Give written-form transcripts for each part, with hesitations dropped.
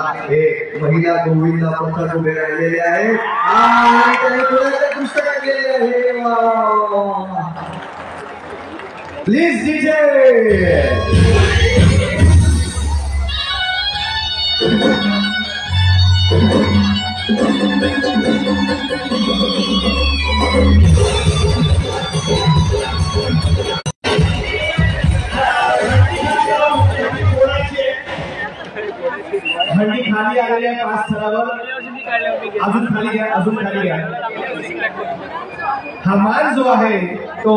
हे महिला गोविंदा पथक उभे राहिलेले आहेत आणि त्यांनी पुढे पुस्तक केले आहे. Please DJ. हंडी खाली आलेली आहे 5 स्तरावर. अजून खाली घ्या, अजून खाली घ्या. हा मान जो आहे तो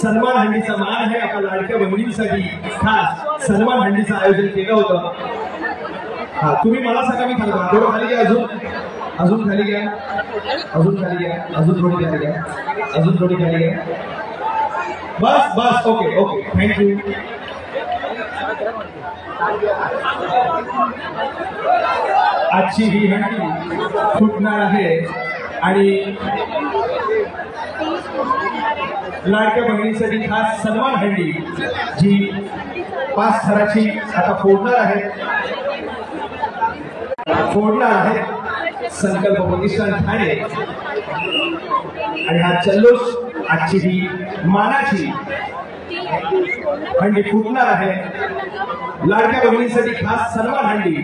सन्मान हंडीचा मान आहे. आपल्या लाडक्या बहिणींसाठी खास सन्मान हंडीचं आयोजन केलं होतं. हा तुम्ही मला सांगा, मी सांगतो. थोडं खाली घ्या, अजून अजून खाली घ्या, अजून खाली घ्या, अजून थोडी खाली घ्या, अजून थोडी खाली घ्या. बस बस. Okay okay, thank you. आजची ही हंडी फुटणार आहे आणि लाडक्या बहिणींसाठी खास सन्मान हंडी जी 5 स्तराची आता फोडणार आहे. संकल्प प्रतिष्ठान ठाणे आणि हा जल्लोष आजची ही मानाची हंडी फुटणार आहे. लाडक्या बहिणींसाठी खास सन्मान हंडी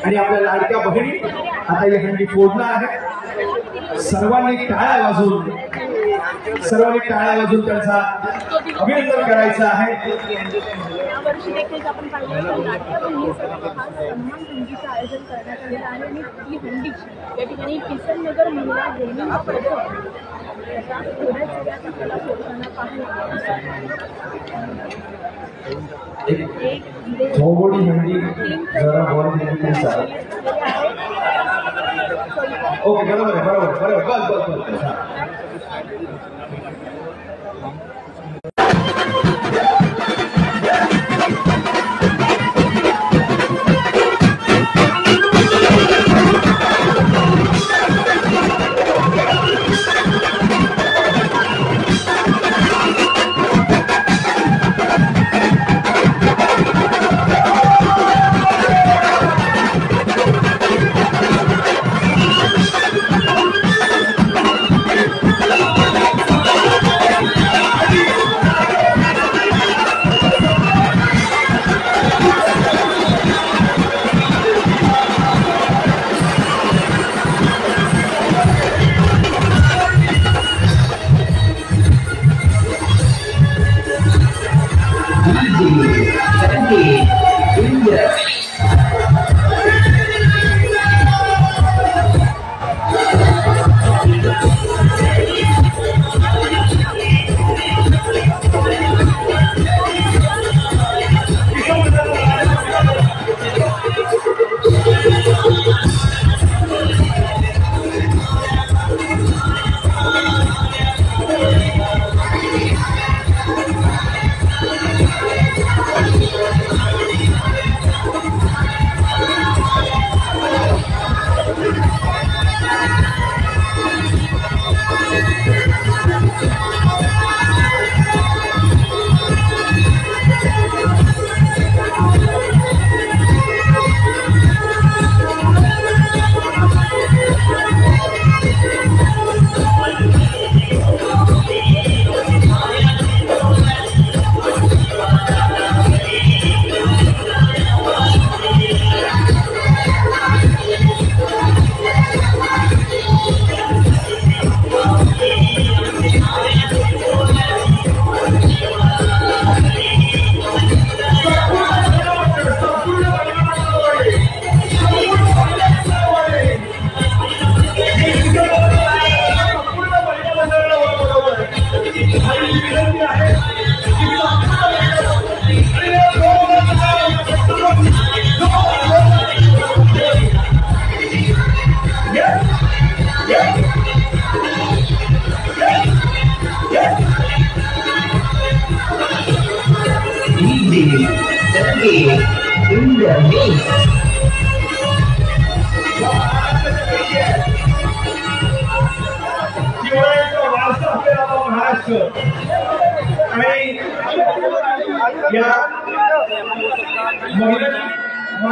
आणि आपल्या लाडक्या बहिणी आता ही हंडी फोडणार आहे. सर्वांनी टाळ्या वाजवून त्यांचा अभिनंदन करायचं आहे. यावर्षी देखील आपण पाहिलं लाडक्या बहिणीसाठी खास सन्मान हंडीचं आयोजन करण्यात आलेलं आहे आणि ही हंडी या ठिकाणी किसननगर महिला गेमिंग पथक थोड्याच वेळात आपल्याला फोडताना थोडी हंडी जरा ओके, बरोबर आहे, बरोबर बस.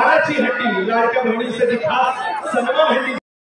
मानाची हंडी लाडक्या बहिणींसाठी खास सन्मान हंडी